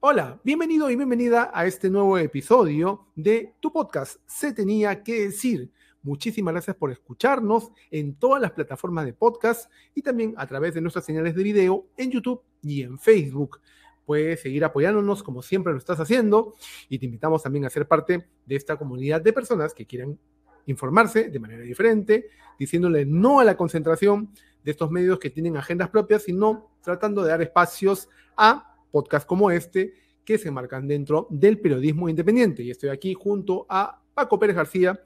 Hola, bienvenido y bienvenida a este nuevo episodio de tu podcast Se Tenía que Decir. Muchísimas gracias por escucharnos en todas las plataformas de podcast y también a través de nuestras señales de video en YouTube y en Facebook. Puedes seguir apoyándonos como siempre lo estás haciendo y te invitamos también a ser parte de esta comunidad de personas que quieran informarse de manera diferente, diciéndole no a la concentración de estos medios que tienen agendas propias, sino tratando de dar espacios a podcasts como este que se marcan dentro del periodismo independiente. Y estoy aquí junto a Paco Pérez García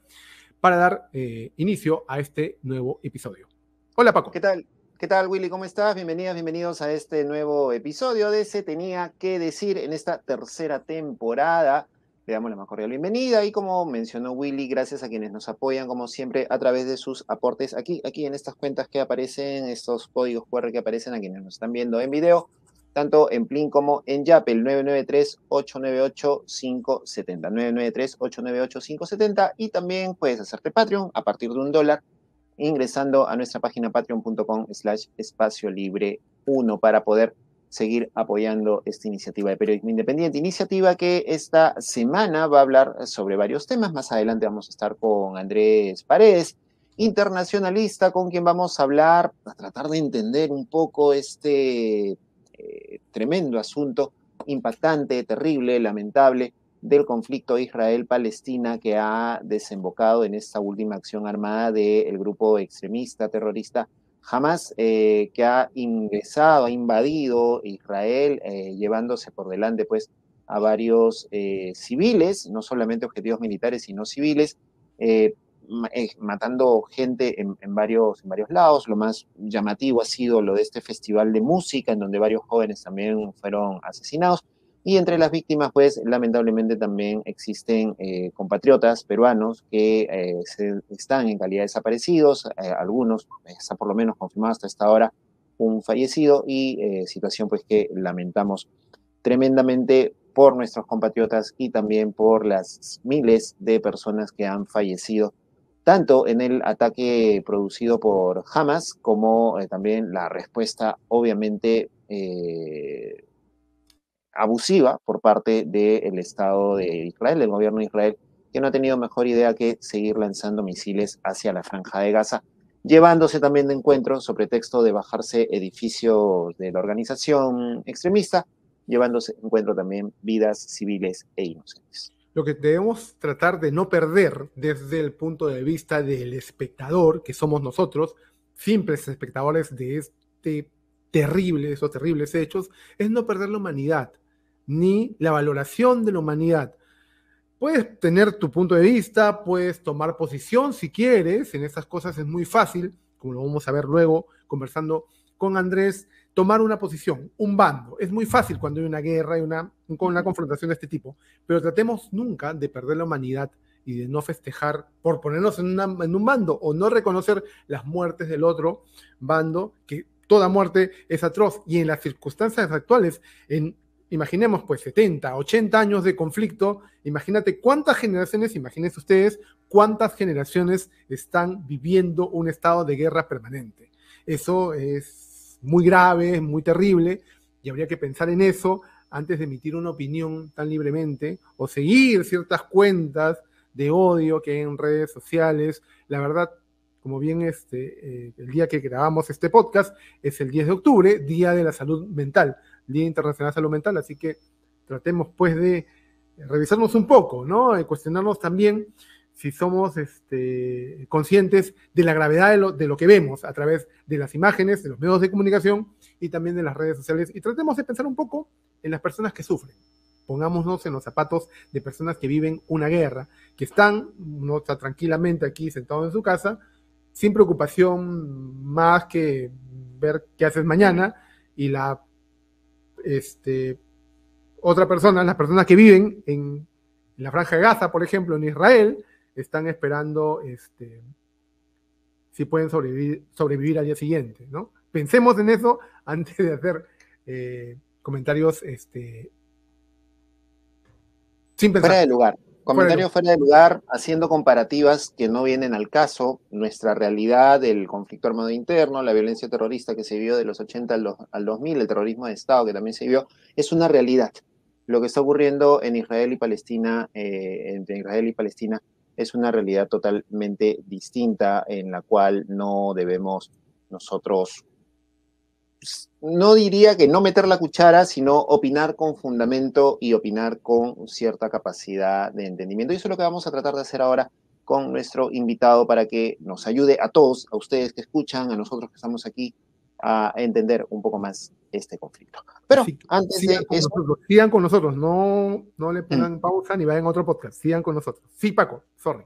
para dar inicio a este nuevo episodio. Hola, Paco. ¿Qué tal? ¿Qué tal, Willy? ¿Cómo estás? Bienvenidos a este nuevo episodio de Se Tenía que Decir en esta tercera temporada. Le damos la más cordial bienvenida y como mencionó Willy, gracias a quienes nos apoyan como siempre a través de sus aportes aquí en estas cuentas que aparecen, estos códigos QR que aparecen a quienes nos están viendo en video, tanto en Plin como en Yape, el 993-898-570, 993-898-570, y también puedes hacerte Patreon a partir de $1 ingresando a nuestra página patreon.com/espacio libre 1 para poder seguir apoyando esta iniciativa de periodismo independiente. Iniciativa que esta semana va a hablar sobre varios temas. Más adelante vamos a estar con Andrés Paredes, internacionalista, con quien vamos a hablar, a tratar de entender un poco este tremendo asunto, impactante, terrible, lamentable, del conflicto Israel-Palestina que ha desembocado en esta última acción armada del grupo extremista terrorista Hamas, que ha ingresado, ha invadido Israel, llevándose por delante pues a varios civiles, no solamente objetivos militares, sino civiles, matando gente en varios lados. Lo más llamativo ha sido lo de este festival de música, en donde varios jóvenes también fueron asesinados. Y entre las víctimas, pues, lamentablemente también existen compatriotas peruanos que están en calidad de desaparecidos, algunos, está por lo menos confirmado hasta esta hora, un fallecido, y situación pues que lamentamos tremendamente por nuestros compatriotas y también por las miles de personas que han fallecido, tanto en el ataque producido por Hamas como también la respuesta, obviamente, abusiva por parte del Estado de Israel, del gobierno de Israel, que no ha tenido mejor idea que seguir lanzando misiles hacia la Franja de Gaza, llevándose también de encuentro, sobre texto de bajarse edificios de la organización extremista, llevándose de encuentro también vidas civiles e inocentes. Lo que debemos tratar de no perder desde el punto de vista del espectador, que somos nosotros, simples espectadores de estos terribles hechos, es no perder la humanidad, ni la valoración de la humanidad. Puedes tener tu punto de vista, puedes tomar posición si quieres, en esas cosas es muy fácil, como lo vamos a ver luego conversando con Andrés, tomar una posición, un bando. Es muy fácil cuando hay una guerra y una confrontación de este tipo, pero tratemos nunca de perder la humanidad y de no festejar por ponernos en un bando o no reconocer las muertes del otro bando, que toda muerte es atroz. Y en las circunstancias actuales, imaginemos pues 70, 80 años de conflicto, imagínate cuántas generaciones, imagínense ustedes cuántas generaciones están viviendo un estado de guerra permanente. Eso es muy grave, es muy terrible, y habría que pensar en eso antes de emitir una opinión tan libremente o seguir ciertas cuentas de odio que hay en redes sociales. La verdad, como bien el día que grabamos este podcast es el 10 de octubre, Día de la Salud Mental, Día Internacional de Salud Mental, así que tratemos pues de revisarnos un poco, ¿no? Cuestionarnos también si somos conscientes de la gravedad de lo que vemos a través de las imágenes, de los medios de comunicación y también de las redes sociales, y tratemos de pensar un poco en las personas que sufren. Pongámonos en los zapatos de personas que viven una guerra, que no está tranquilamente aquí sentado en su casa, sin preocupación más que ver qué haces mañana, y las personas que viven en la Franja de Gaza, por ejemplo, en Israel, están esperando si pueden sobrevivir al día siguiente, ¿no? Pensemos en eso antes de hacer comentarios sin pensar. Fuera de lugar. Comentarios fuera de lugar, haciendo comparativas que no vienen al caso. Nuestra realidad, el conflicto armado interno, la violencia terrorista que se vio de los 80 al 2000, el terrorismo de Estado que también se vio, es una realidad. lo que está ocurriendo en Israel y Palestina, entre Israel y Palestina, es una realidad totalmente distinta en la cual no debemos nosotros, no diría que no meter la cuchara, sino opinar con fundamento y opinar con cierta capacidad de entendimiento. Y eso es lo que vamos a tratar de hacer ahora con nuestro invitado para que nos ayude a todos, a ustedes que escuchan, a nosotros que estamos aquí, a entender un poco más este conflicto. Pero Así que antes de eso, sigan con nosotros, no, no le pongan pausa ni vayan a otro podcast, sigan con nosotros. Sí, Paco, sorry.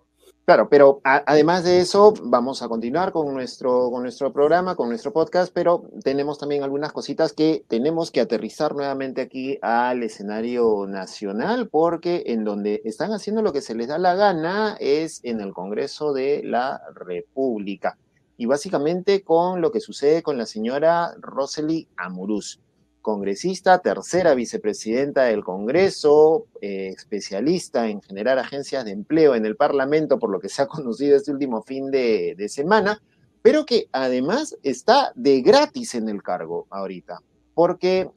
claro, pero además de eso, vamos a continuar con nuestro programa, con nuestro podcast, pero tenemos también algunas cositas que tenemos que aterrizar nuevamente aquí al escenario nacional, porque en donde están haciendo lo que se les da la gana es en el Congreso de la República. Y básicamente con lo que sucede con la señora Rosely Amurús, congresista, tercera vicepresidenta del Congreso, especialista en generar agencias de empleo en el Parlamento, por lo que se ha conocido este último fin de semana, pero que además está de gratis en el cargo ahorita, porque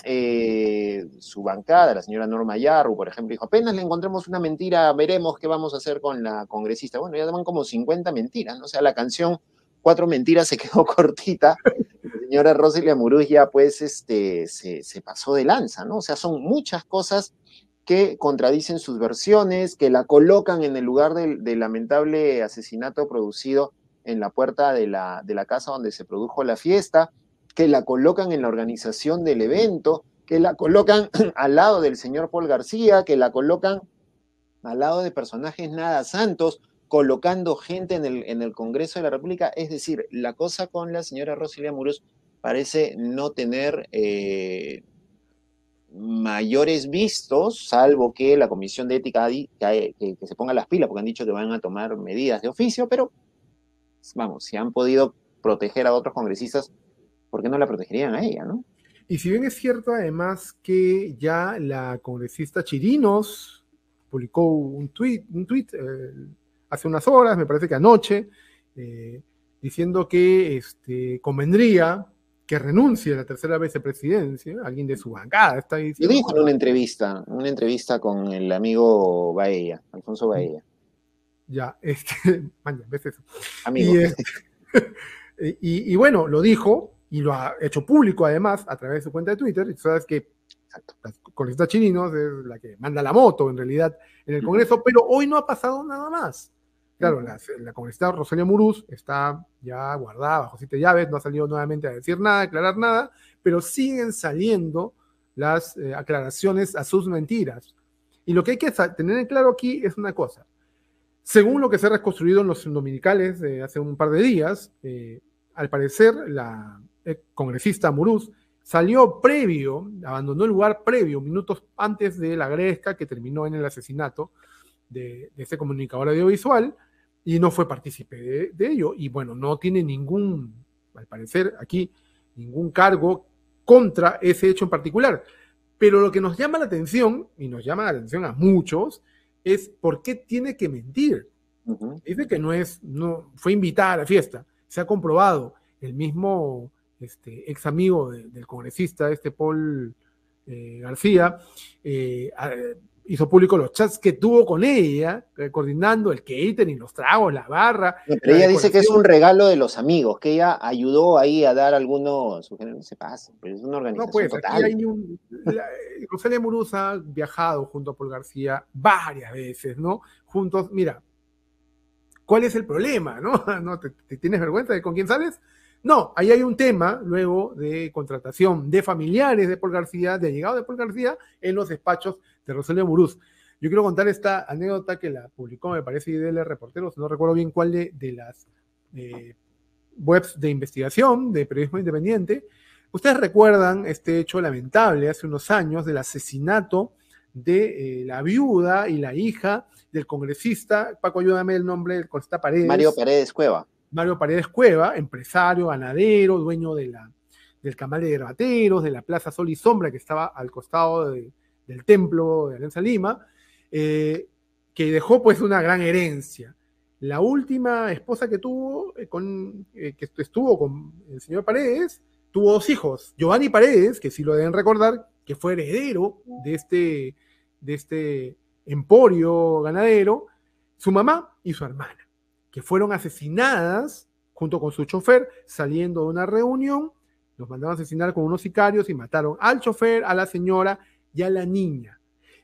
su bancada, la señora Norma Yarru, por ejemplo, dijo, apenas le encontremos una mentira, veremos qué vamos a hacer con la congresista. Bueno, ya van como 50 mentiras, ¿no? O sea, la canción Cuatro Mentiras se quedó cortita. La señora Rosely Amurús ya pues se pasó de lanza, ¿no? O sea, son muchas cosas que contradicen sus versiones, que la colocan en el lugar del lamentable asesinato producido en la puerta de la casa donde se produjo la fiesta, que la colocan en la organización del evento, que la colocan al lado del señor Paul García, que la colocan al lado de personajes nada santos, colocando gente en el Congreso de la República. Es decir, la cosa con la señora Rosely Amurús parece no tener mayores vistos, salvo que la Comisión de Ética que se ponga las pilas, porque han dicho que van a tomar medidas de oficio, pero vamos, si han podido proteger a otros congresistas, ¿por qué no la protegerían a ella, no? Y si bien es cierto además que ya la congresista Chirinos publicó un tweet hace unas horas, me parece que anoche, diciendo que convendría que renuncie a la tercera vicepresidencia, alguien de su bancada está Lo diciendo. dijo en una entrevista con el amigo Baella, Alfonso Baella. Ya, maña, ¿ves eso? Amigo. Y bueno, lo dijo y lo ha hecho público además a través de su cuenta de Twitter. Y tú sabes que la congresista Chirinos es la que manda la moto en realidad en el Congreso, pero hoy no ha pasado nada más. Claro, la congresista Rosely Amurús está ya guardada bajo 7 llaves, no ha salido nuevamente a decir nada, a aclarar nada, pero siguen saliendo las aclaraciones a sus mentiras. Y lo que hay que tener en claro aquí es una cosa. Según lo que se ha reconstruido en los dominicales de hace un par de días, al parecer la congresista Amurús salió abandonó el lugar previo, minutos antes de la gresca que terminó en el asesinato de este comunicador audiovisual, y no fue partícipe de ello. Y bueno, no tiene al parecer aquí, ningún cargo contra ese hecho en particular. Pero lo que nos llama la atención, y nos llama la atención a muchos, es por qué tiene que mentir. Dice que no fue invitada a la fiesta. Se ha comprobado. El mismo ex amigo del congresista, Paul García, hizo público los chats que tuvo con ella, coordinando el catering, los tragos, la barra. No, pero ella dice que es un regalo de los amigos, que ella ayudó ahí a dar algunos sugerencias. No se pasa, pero es una organización no, pues, total. Aquí hay Rosely Amurús ha viajado junto a Paul García varias veces, ¿no? Juntos, mira, ¿cuál es el problema, no? ¿No te tienes vergüenza de con quién sales? No, ahí hay un tema luego de contratación de familiares de Paul García, de allegado de Paul García en los despachos de Rosely Amurús. Yo quiero contar esta anécdota que la publicó, me parece, IDL Reporteros, no recuerdo bien cuál de las webs de investigación de periodismo independiente. Ustedes recuerdan este hecho lamentable hace unos años del asesinato de la viuda y la hija del congresista, Paco, ayúdame el nombre del congresista Paredes. Mario Paredes Cueva. Mario Paredes Cueva, empresario, ganadero, dueño del Camal de Gravateros, de la Plaza Sol y Sombra, que estaba al costado del templo de Alianza Lima, que dejó pues una gran herencia. La última esposa que tuvo, que estuvo con el señor Paredes, tuvo 2 hijos. Giovanni Paredes, que sí lo deben recordar, que fue heredero de de este emporio ganadero, su mamá y su hermana, que fueron asesinadas junto con su chofer saliendo de una reunión. Los mandaron a asesinar con unos sicarios y mataron al chofer, a la señora y a la niña.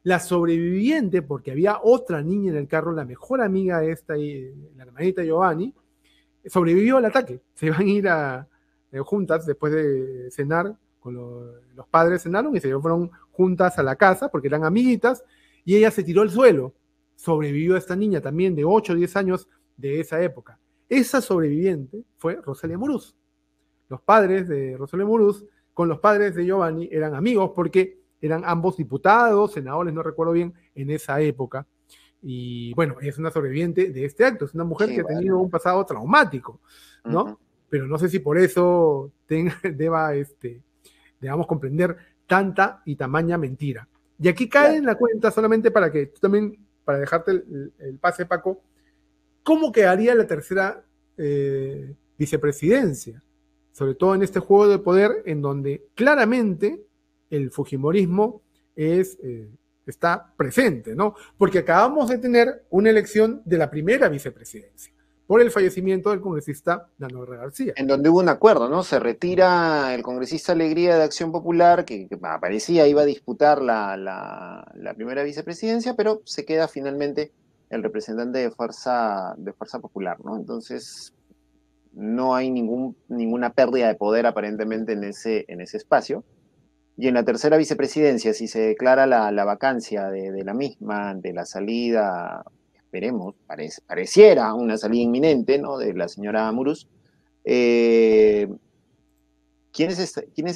La sobreviviente, porque había otra niña en el carro, la mejor amiga de esta, la hermanita Giovanni, sobrevivió al ataque. Se iban a ir juntas después de cenar, con los padres cenaron y se fueron juntas a la casa porque eran amiguitas, y ella se tiró al suelo. Sobrevivió esta niña también de 8 o 10 años de esa época. Esa sobreviviente fue Rosalia Muruz. Los padres de Rosalia Muruz con los padres de Giovanni eran amigos porque eran ambos diputados, senadores, no recuerdo bien, en esa época. Y bueno, es una sobreviviente de este acto, es una mujer que ha tenido un pasado traumático, ¿no? Pero no sé si por eso deba, digamos, comprender tanta y tamaña mentira. Y aquí cae en la cuenta, solamente para que tú también, para dejarte el pase, Paco, ¿cómo quedaría la tercera vicepresidencia? Sobre todo en este juego de poder en donde claramente el fujimorismo está presente, ¿no? Porque acabamos de tener una elección de la primera vicepresidencia por el fallecimiento del congresista Daniel García. En donde hubo un acuerdo, ¿no? Se retira el congresista Alegría de Acción Popular, que parecía iba a disputar la primera vicepresidencia, pero se queda finalmente el representante de Fuerza Popular, ¿no? Entonces, no hay ninguna pérdida de poder aparentemente en ese espacio. Y en la tercera vicepresidencia, si se declara la vacancia de la misma, de la salida, esperemos, pareciera una salida inminente, ¿no?, de la señora Muruz, ¿quiénes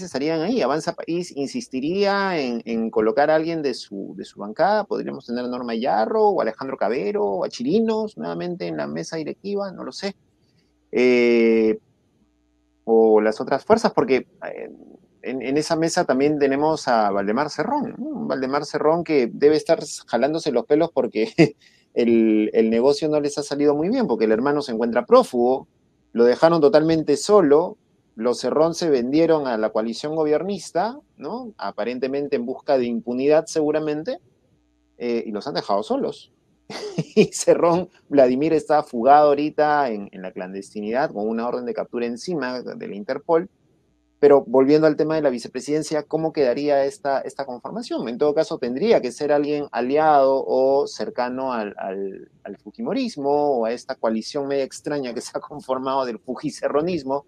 estarían ahí? Avanza País insistiría en colocar a alguien de su bancada. Podríamos tener a Norma Yarro, o Alejandro Cabero, o a Chirinos nuevamente en la mesa directiva, no lo sé. O las otras fuerzas, porque en esa mesa también tenemos a Valdemar Cerrón, ¿no? Un Valdemar Cerrón que debe estar jalándose los pelos porque el negocio no les ha salido muy bien, porque el hermano se encuentra prófugo, lo dejaron totalmente solo, los Cerrón se vendieron a la coalición gobiernista, ¿no? Aparentemente en busca de impunidad seguramente, y los han dejado solos. Y Cerrón, Vladimir está fugado ahorita en la clandestinidad con una orden de captura encima de la Interpol. Pero volviendo al tema de la vicepresidencia, ¿cómo quedaría esta conformación? En todo caso, tendría que ser alguien aliado o cercano al fujimorismo o a esta coalición media extraña que se ha conformado del fujicerronismo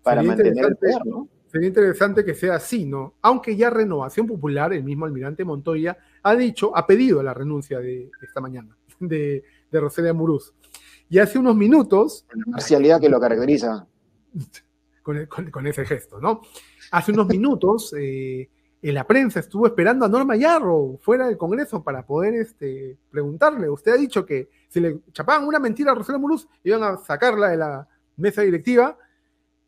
para mantener el poder, ¿no? Sería interesante que sea así, ¿no? Aunque ya Renovación Popular, el mismo almirante Montoya, ha pedido la renuncia de esta mañana, de Rosalia Muruz. Y hace unos minutos... La parcialidad que lo caracteriza. Con ese gesto, ¿no? Hace unos minutos en la prensa estuvo esperando a Norma Yarro fuera del Congreso para poder preguntarle. Usted ha dicho que si le chapaban una mentira a Rosalia Muruz iban a sacarla de la mesa directiva,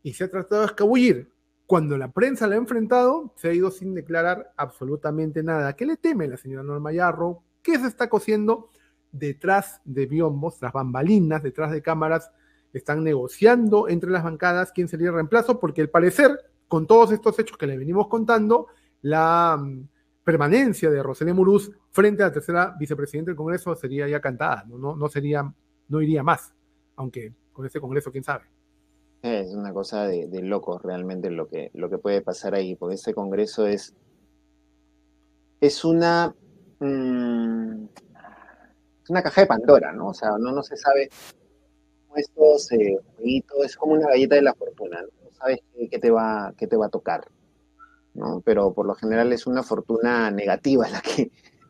y se ha tratado de escabullir. Cuando la prensa la ha enfrentado, se ha ido sin declarar absolutamente nada. ¿Qué le teme la señora Norma Yarro? ¿Qué se está cociendo detrás de biombos, tras bambalinas, detrás de cámaras? Están negociando entre las bancadas quién sería el reemplazo, porque al parecer, con todos estos hechos que le venimos contando, la permanencia de Rosalia Muruz frente a la tercera vicepresidenta del Congreso sería ya cantada, no iría más, aunque con ese Congreso quién sabe. Es una cosa de locos realmente lo que puede pasar ahí, porque ese Congreso es una caja de Pandora, ¿no? O sea, no se sabe cómo estos jueguitos, es como una galleta de la fortuna, ¿no? No sabes qué te va a tocar, ¿no? Pero por lo general es una fortuna negativa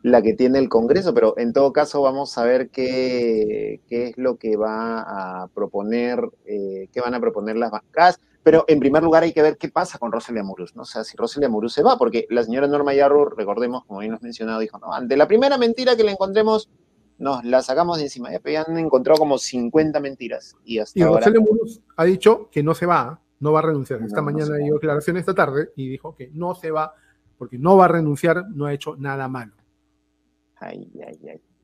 la que tiene el Congreso, pero en todo caso vamos a ver qué es lo que va a proponer, qué van a proponer las bancadas. Pero en primer lugar hay que ver qué pasa con Rosalia Muruz, ¿no? O sea, si Rosalia Muruz se va, porque la señora Norma Yarro, recordemos, como bien nos mencionado, dijo, no, ante la primera mentira que le encontremos, nos la sacamos de encima. Ya han encontrado como 50 mentiras. Y ahora... Rosalia Muruz ha dicho que no se va, no va a renunciar. Esta mañana dio declaración esta tarde y dijo que no se va porque no va a renunciar, no ha hecho nada malo. Ay,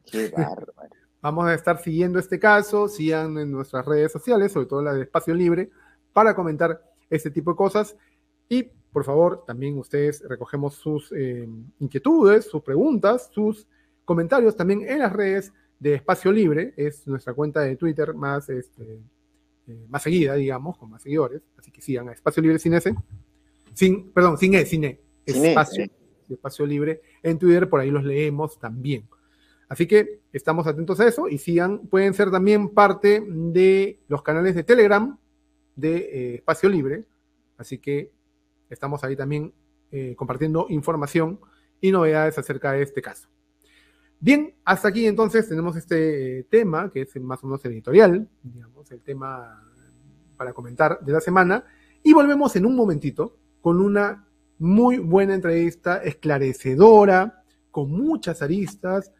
qué bárbaro. Vamos a estar siguiendo este caso, sigan en nuestras redes sociales, sobre todo la de Espacio Libre, para comentar este tipo de cosas. Y por favor, también ustedes recogemos sus inquietudes, sus preguntas, sus comentarios también en las redes de Espacio Libre. Es nuestra cuenta de Twitter más seguida, digamos, con más seguidores. Así que sigan a Espacio Libre sin S. Sin E. Espacio Libre en Twitter, por ahí los leemos también. Así que estamos atentos a eso y pueden ser también parte de los canales de Telegram de Espacio Libre. Así que estamos ahí también compartiendo información y novedades acerca de este caso. Bien, hasta aquí entonces tenemos este tema, que es más o menos el editorial, digamos, el tema para comentar de la semana, y volvemos en un momentito con una muy buena entrevista, esclarecedora, con muchas aristas,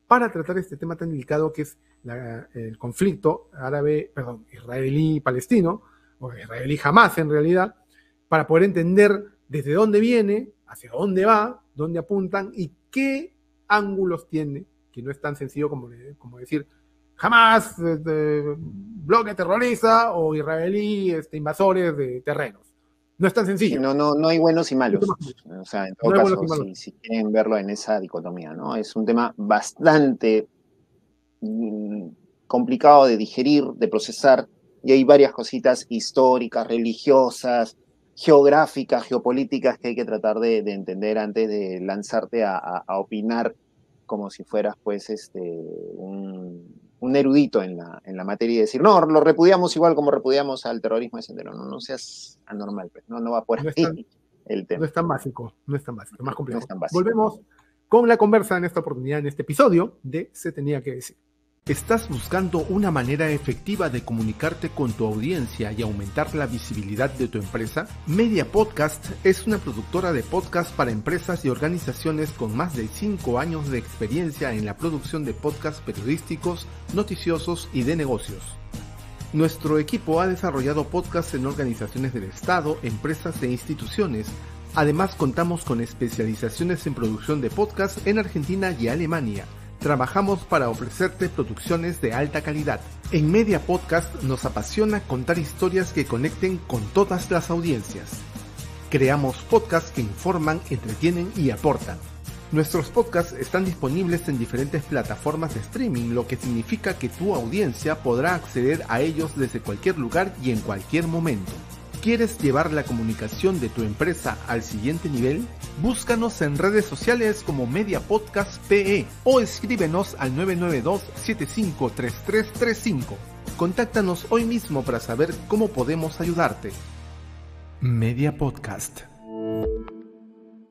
para tratar este tema tan delicado que es el conflicto israelí-palestino, o israelí-Hamás en realidad, para poder entender desde dónde viene, hacia dónde va, dónde apuntan y qué ángulos tiene, que no es tan sencillo como decir Hamás, bloque terrorista, o israelí, invasores de terrenos. No es tan sencillo. Sí, no hay buenos y malos. O sea, en todo caso, si quieren verlo en esa dicotomía, ¿no? Es un tema bastante complicado de digerir, de procesar, y hay varias cositas históricas, religiosas, geográficas, geopolíticas que hay que tratar de entender antes de lanzarte a opinar como si fueras pues un erudito en la materia y decir, no, lo repudiamos igual como repudiamos al terrorismo de Sendero. No seas anormal, pues. No va por ahí el tema. No es tan básico, es más complejo. No es tan básico. Volvemos con la conversa en esta oportunidad, en este episodio de Se Tenía que Decir. ¿Estás buscando una manera efectiva de comunicarte con tu audiencia y aumentar la visibilidad de tu empresa? Media Podcast es una productora de podcast para empresas y organizaciones con más de 5 años de experiencia en la producción de podcasts periodísticos, noticiosos y de negocios. Nuestro equipo ha desarrollado podcasts en organizaciones del Estado, empresas e instituciones. Además, contamos con especializaciones en producción de podcasts en Argentina y Alemania. Trabajamos para ofrecerte producciones de alta calidad. En Media Podcast nos apasiona contar historias que conecten con todas las audiencias. Creamos podcasts que informan, entretienen y aportan. Nuestros podcasts están disponibles en diferentes plataformas de streaming, lo que significa que tu audiencia podrá acceder a ellos desde cualquier lugar y en cualquier momento. ¿Quieres llevar la comunicación de tu empresa al siguiente nivel? Búscanos en redes sociales como Media Podcast PE o escríbenos al 992-753335. Contáctanos hoy mismo para saber cómo podemos ayudarte. Media Podcast.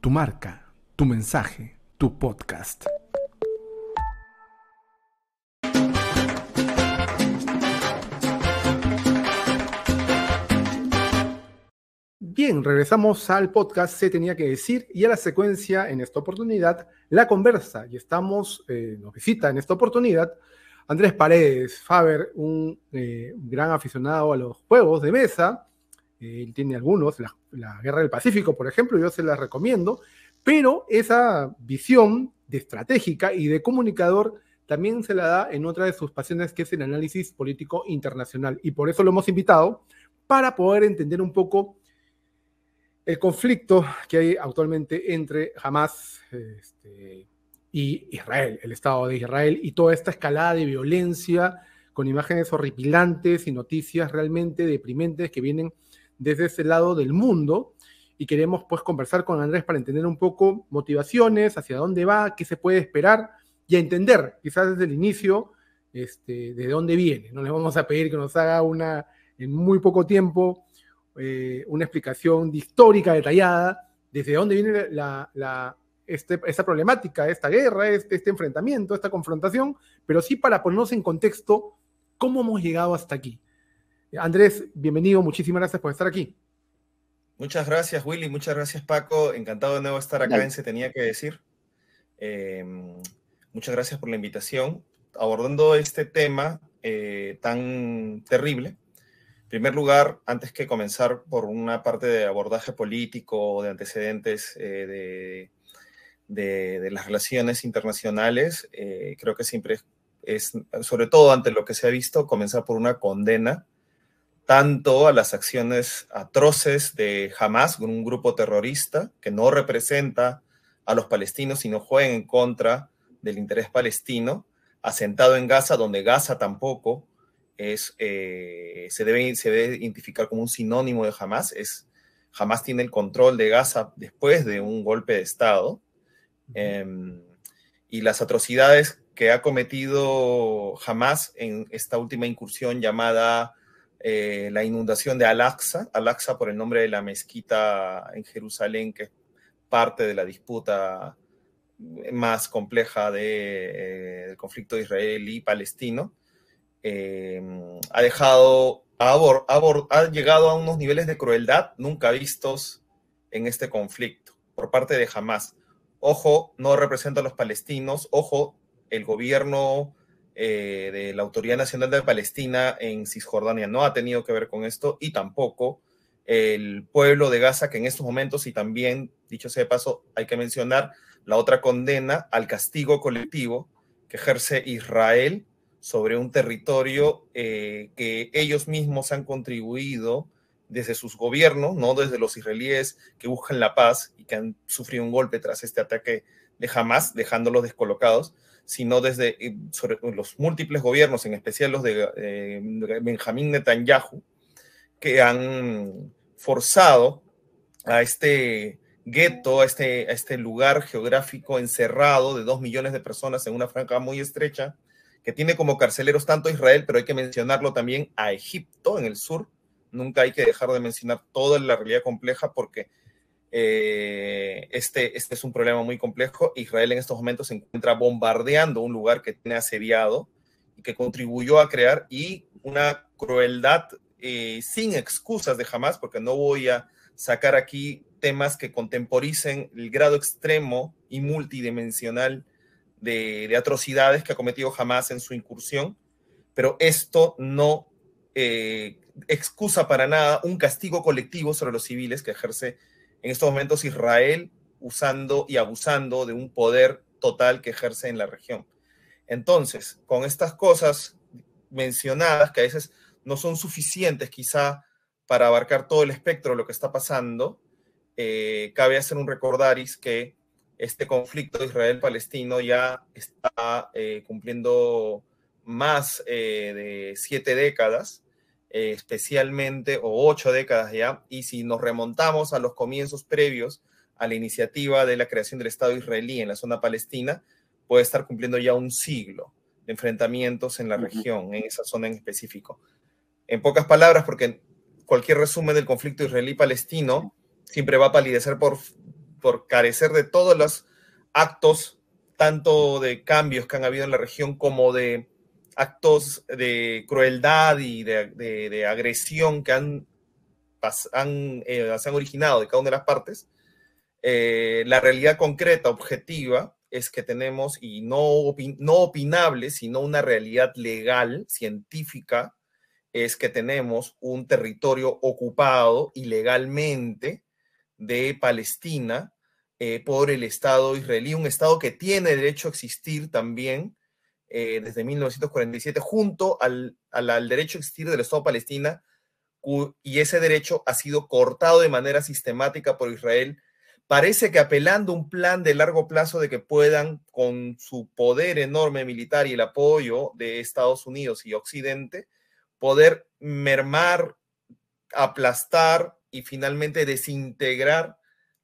Tu marca, tu mensaje, tu podcast. Bien, regresamos al podcast Se Tenía que Decir y a la secuencia en esta oportunidad, La Conversa. Y nos visita en esta oportunidad Andrés Paredes Faber, un gran aficionado a los juegos de mesa. Él tiene algunos, la Guerra del Pacífico, por ejemplo, yo se las recomiendo, pero esa visión de estratégica y de comunicador también se la da en otra de sus pasiones, que es el análisis político internacional. Y por eso lo hemos invitado, para poder entender un poco el conflicto que hay actualmente entre Hamás y Israel, el Estado de Israel, y toda esta escalada de violencia con imágenes horripilantes y noticias realmente deprimentes que vienen desde ese lado del mundo. Y queremos pues conversar con Andrés para entender un poco motivaciones, hacia dónde va, qué se puede esperar y a entender quizás desde el inicio de dónde viene. No les vamos a pedir que nos haga en muy poco tiempo una explicación histórica detallada, desde dónde viene esta problemática, esta guerra, este enfrentamiento, esta confrontación, pero sí para ponernos en contexto cómo hemos llegado hasta aquí. Andrés, bienvenido, muchísimas gracias por estar aquí. Muchas gracias, Willy, muchas gracias, Paco. Encantado de nuevo estar acá en Se Tenía que Decir. Muchas gracias por la invitación. Abordando este tema tan terrible, en primer lugar, antes que comenzar por una parte de abordaje político, de antecedentes de las relaciones internacionales, creo que siempre es, sobre todo ante lo que se ha visto, comenzar por una condena tanto a las acciones atroces de Hamás, un grupo terrorista que no representa a los palestinos, sino juega en contra del interés palestino, asentado en Gaza, donde Gaza tampoco se debe identificar como un sinónimo de Hamás. Hamás tiene el control de Gaza después de un golpe de Estado. Y las atrocidades que ha cometido Hamás en esta última incursión llamada la inundación de Al-Aqsa por el nombre de la mezquita en Jerusalén, que es parte de la disputa más compleja del conflicto israelí-palestino, ha llegado a unos niveles de crueldad nunca vistos en este conflicto por parte de Hamás. Ojo, no representa a los palestinos. Ojo, el gobierno de la Autoridad Nacional de Palestina en Cisjordania no ha tenido que ver con esto, y tampoco el pueblo de Gaza, que en estos momentos, y también, dicho sea de paso, hay que mencionar la otra condena al castigo colectivo que ejerce Israel sobre un territorio que ellos mismos han contribuido desde sus gobiernos, no desde los israelíes que buscan la paz y que han sufrido un golpe tras este ataque de Hamás, dejándolos descolocados, sino desde los múltiples gobiernos, en especial los de Benjamín Netanyahu, que han forzado a este gueto, a este lugar geográfico encerrado de 2 millones de personas en una franja muy estrecha, que tiene como carceleros tanto a Israel, pero hay que mencionarlo también a Egipto en el sur. Nunca hay que dejar de mencionar toda la realidad compleja, porque este es un problema muy complejo. Israel en estos momentos se encuentra bombardeando un lugar que tiene asediado y que contribuyó a crear, y una crueldad sin excusas de Hamás, porque no voy a sacar aquí temas que contemporicen el grado extremo y multidimensional de atrocidades que ha cometido Hamás en su incursión, pero esto no excusa para nada un castigo colectivo sobre los civiles que ejerce en estos momentos Israel, usando y abusando de un poder total que ejerce en la región. Entonces, con estas cosas mencionadas, que a veces no son suficientes quizá para abarcar todo el espectro de lo que está pasando, cabe hacer un recordaris que este conflicto Israel-Palestino ya está cumpliendo más de 7 décadas, especialmente, o 8 décadas ya, y si nos remontamos a los comienzos previos a la iniciativa de la creación del Estado israelí en la zona palestina, puede estar cumpliendo ya un siglo de enfrentamientos en la región, en esa zona en específico. En pocas palabras, porque cualquier resumen del conflicto israelí-palestino siempre va a palidecer por carecer de todos los actos, tanto de cambios que han habido en la región como de actos de crueldad y de agresión que se han originado de cada una de las partes. La realidad concreta, objetiva, es que tenemos, y no opinable, sino una realidad legal, científica, es que tenemos un territorio ocupado ilegalmente de Palestina por el Estado israelí, un Estado que tiene derecho a existir también desde 1947, junto al derecho a existir del Estado palestina, y ese derecho ha sido cortado de manera sistemática por Israel. Parece que apelando a un plan de largo plazo de que puedan, con su poder enorme militar y el apoyo de Estados Unidos y Occidente, poder mermar, aplastar y finalmente desintegrar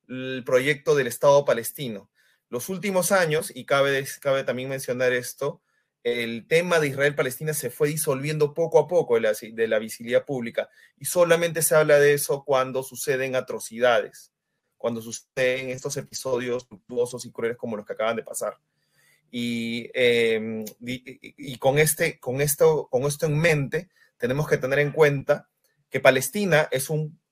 el proyecto del Estado palestino. Los últimos años, y cabe también mencionar esto, el tema de Israel-Palestina se fue disolviendo poco a poco de la visibilidad pública, y solamente se habla de eso cuando suceden atrocidades, cuando suceden estos episodios luctuosos y crueles como los que acaban de pasar. Y con esto en mente, tenemos que tener en cuenta que Palestina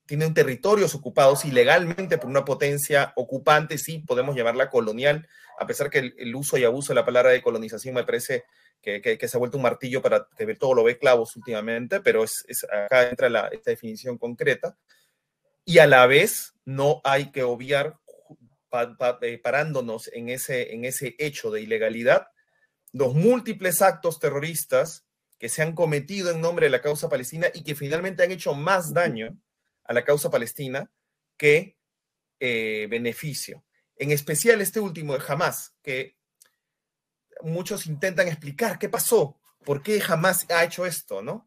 tiene un territorios ocupados ilegalmente por una potencia ocupante, sí, podemos llamarla colonial, a pesar que el uso y abuso de la palabra de colonización me parece que se ha vuelto un martillo para que todo lo ve clavos últimamente, pero acá entra esta definición concreta. Y a la vez no hay que obviar, parándonos en ese hecho de ilegalidad, los múltiples actos terroristas que se han cometido en nombre de la causa palestina y que finalmente han hecho más daño a la causa palestina que beneficio. En especial este último de Hamás, que muchos intentan explicar qué pasó, por qué Hamás ha hecho esto, ¿no?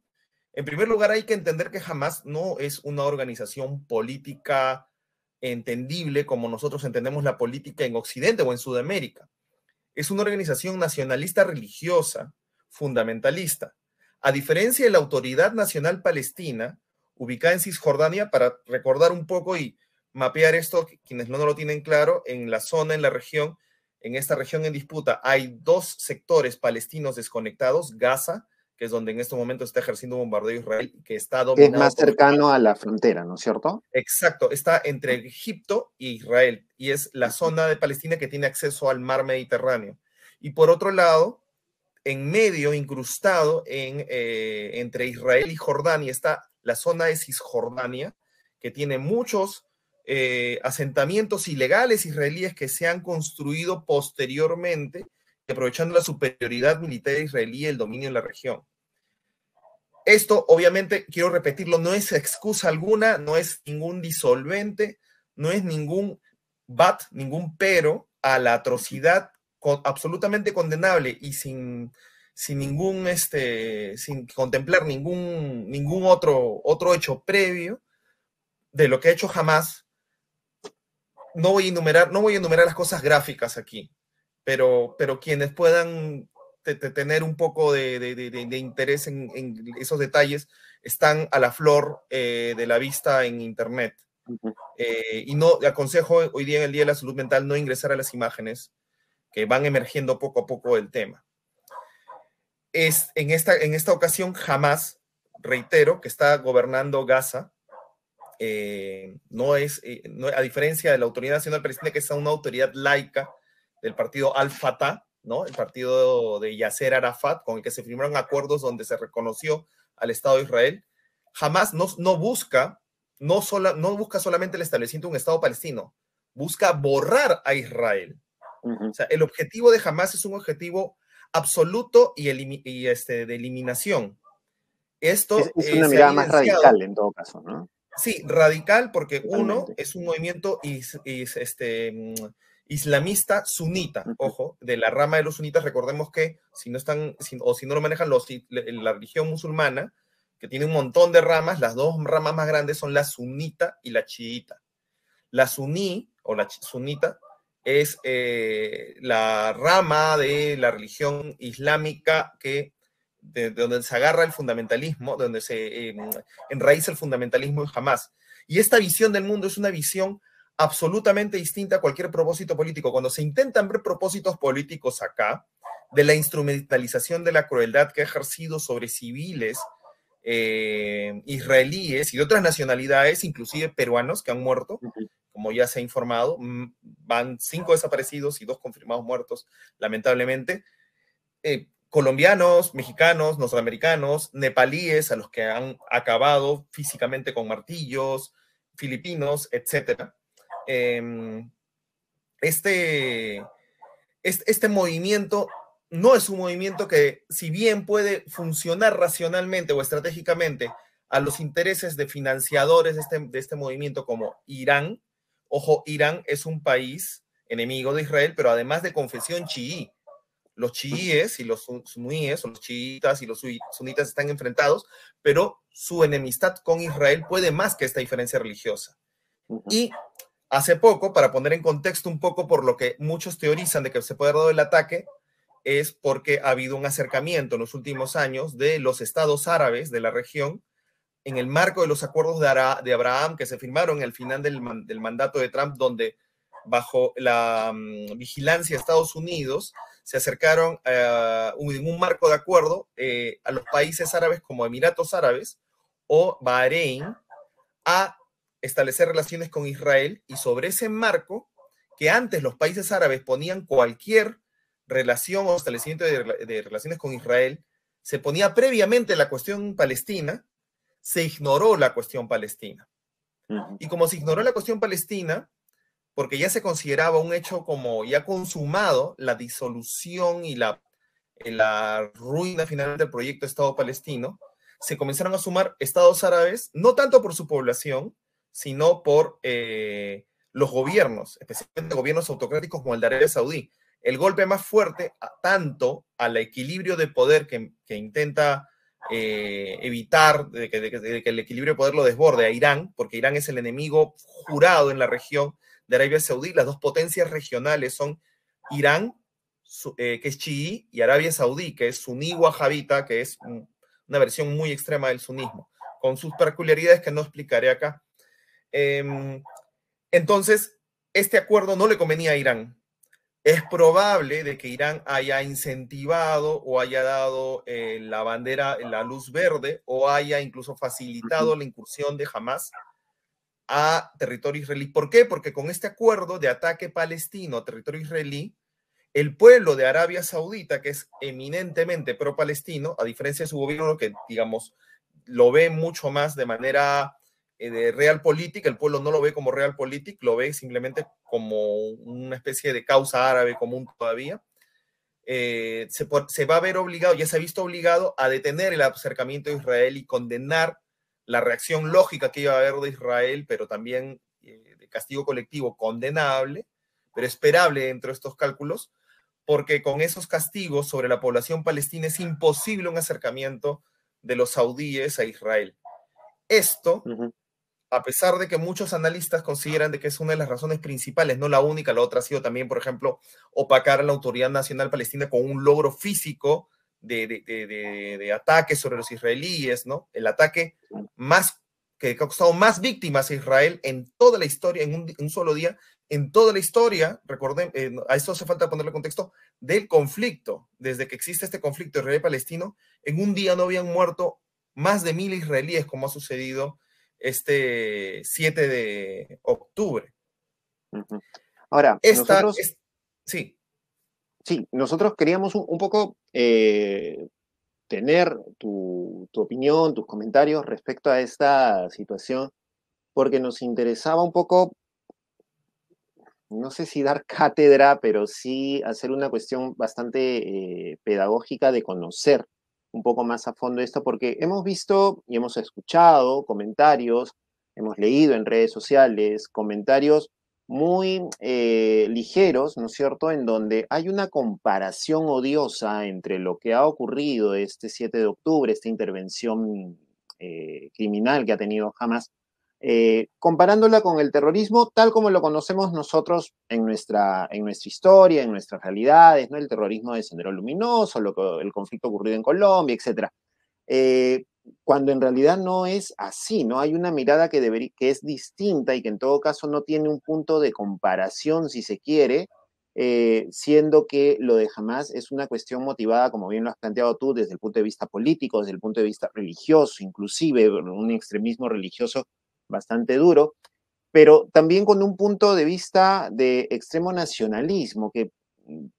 En primer lugar, hay que entender que Hamás no es una organización política entendible como nosotros entendemos la política en Occidente o en Sudamérica. Es una organización nacionalista religiosa, fundamentalista. A diferencia de la Autoridad Nacional Palestina, ubicada en Cisjordania, para recordar un poco y mapear esto, quienes no lo tienen claro, en la zona, en la región, en esta región en disputa, hay dos sectores palestinos desconectados, Gaza, que es donde en este momento está ejerciendo un bombardeo Israel, que está dominado. Es más cercano a la frontera, ¿no es cierto? Exacto, está entre Egipto y Israel, y es la zona de Palestina que tiene acceso al mar Mediterráneo. Y por otro lado, en medio, incrustado entre Israel y Jordania, está la zona de Cisjordania, que tiene muchos asentamientos ilegales israelíes que se han construido posteriormente, aprovechando la superioridad militar israelí y el dominio en la región. Esto, obviamente, quiero repetirlo, no es excusa alguna, no es ningún disolvente, no es ningún ningún pero a la atrocidad absolutamente condenable y sin contemplar ningún otro hecho previo de lo que ha hecho Hamás. No voy a enumerar las cosas gráficas aquí, pero quienes puedan tener un poco de interés en esos detalles están a la flor de la vista en internet. Y no aconsejo hoy día, en el Día de la Salud Mental, no ingresar a las imágenes que van emergiendo poco a poco del tema. En esta ocasión, Hamás, reitero, que está gobernando Gaza, a diferencia de la Autoridad Nacional Palestina, que es una autoridad laica del partido Al-Fatah, ¿no? El partido de Yasser Arafat, con el que se firmaron acuerdos donde se reconoció al Estado de Israel. Hamás no busca solamente el establecimiento de un Estado palestino, busca borrar a Israel. O sea, el objetivo de Hamás es un objetivo absoluto y de eliminación. Esto es una mirada más radical en todo caso, ¿no? Sí, radical porque Totalmente. uno es un movimiento islamista sunita, ojo, de la rama de los sunitas. Recordemos que si no lo manejan la religión musulmana, que tiene un montón de ramas, las dos ramas más grandes son la sunita y la chiita. La suní o la sunita es la rama de la religión islámica de donde se agarra el fundamentalismo, donde se enraiza el fundamentalismo en Hamás. Y esta visión del mundo es una visión absolutamente distinta a cualquier propósito político. Cuando se intentan ver propósitos políticos acá, de la instrumentalización de la crueldad que ha ejercido sobre civiles israelíes y de otras nacionalidades, inclusive peruanos que han muerto, como ya se ha informado, van 5 desaparecidos y 2 confirmados muertos, lamentablemente. Colombianos, mexicanos, norteamericanos, nepalíes a los que han acabado físicamente con martillos, filipinos, etc. Este movimiento no es un movimiento que, si bien puede funcionar racionalmente o estratégicamente a los intereses de financiadores de este movimiento como Irán, ojo, Irán es un país enemigo de Israel, pero además de confesión chií. Los chiíes y los suníes, o los chiitas y los sunitas están enfrentados, pero su enemistad con Israel puede más que esta diferencia religiosa. Y hace poco, para poner en contexto un poco por lo que muchos teorizan de que se puede haber dado el ataque, es porque ha habido un acercamiento en los últimos años de los estados árabes de la región en el marco de los acuerdos de Abraham que se firmaron al final del mandato de Trump, donde bajo la vigilancia de Estados Unidos se acercaron en un marco de acuerdo a los países árabes como Emiratos Árabes o Bahrein a establecer relaciones con Israel, y sobre ese marco, que antes los países árabes ponían cualquier relación o establecimiento de relaciones con Israel, se ponía previamente la cuestión palestina, se ignoró la cuestión palestina. Y como se ignoró la cuestión palestina, porque ya se consideraba un hecho como ya consumado, la disolución y la en la ruina final del proyecto Estado palestino, se comenzaron a sumar estados árabes, no tanto por su población, sino por los gobiernos, especialmente gobiernos autocráticos como el de Arabia Saudí. El golpe más fuerte, tanto al equilibrio de poder que intenta evitar de que el equilibrio de poder lo desborde a Irán, porque Irán es el enemigo jurado en la región de Arabia Saudí. Las dos potencias regionales son Irán, que es chií, y Arabia Saudí, que es suní wahabita, que es una versión muy extrema del sunismo, con sus peculiaridades que no explicaré acá. Entonces, este acuerdo no le convenía a Irán. Es probable de que Irán haya incentivado o haya dado la bandera, la luz verde, o haya incluso facilitado la incursión de Hamas a territorio israelí. ¿Por qué? Porque con este acuerdo de ataque palestino a territorio israelí, el pueblo de Arabia Saudita, que es eminentemente pro-palestino, a diferencia de su gobierno, que, digamos, lo ve mucho más de manera de realpolitik, el pueblo no lo ve como realpolitik, lo ve simplemente como una especie de causa árabe común todavía. Se va a ver obligado, ya se ha visto obligado a detener el acercamiento de Israel y condenar la reacción lógica que iba a haber de Israel, pero también de castigo colectivo condenable, pero esperable dentro de estos cálculos, porque con esos castigos sobre la población palestina es imposible un acercamiento de los saudíes a Israel. Esto, a pesar de que muchos analistas consideran de que es una de las razones principales, no la única, la otra ha sido también, por ejemplo, opacar a la Autoridad Nacional Palestina con un logro físico de ataque sobre los israelíes, ¿no? El ataque que ha costado más víctimas a Israel en toda la historia, en un solo día, en toda la historia, recuerden, a esto hace falta ponerle contexto, del conflicto. Desde que existe este conflicto israelí-palestino, en un día no habían muerto más de 1.000 israelíes, como ha sucedido este 7 de octubre. Ahora, sí. Sí, nosotros queríamos un poco tener tu opinión, tus comentarios respecto a esta situación, porque nos interesaba un poco, no sé si dar cátedra, pero sí hacer una cuestión bastante pedagógica de conocer un poco más a fondo esto, porque hemos visto y hemos escuchado comentarios, hemos leído en redes sociales comentarios muy ligeros, ¿no es cierto?, en donde hay una comparación odiosa entre lo que ha ocurrido este 7 de octubre, esta intervención criminal que ha tenido Hamas, comparándola con el terrorismo tal como lo conocemos nosotros en nuestra historia, en nuestras realidades, ¿no? El terrorismo de Sendero Luminoso, el conflicto ocurrido en Colombia, etc. Cuando en realidad no es así, ¿no? Hay una mirada que es distinta y que en todo caso no tiene un punto de comparación, si se quiere, siendo que lo de Hamas es una cuestión motivada, como bien lo has planteado tú, desde el punto de vista político, desde el punto de vista religioso, inclusive un extremismo religioso bastante duro, pero también con un punto de vista de extremo nacionalismo, que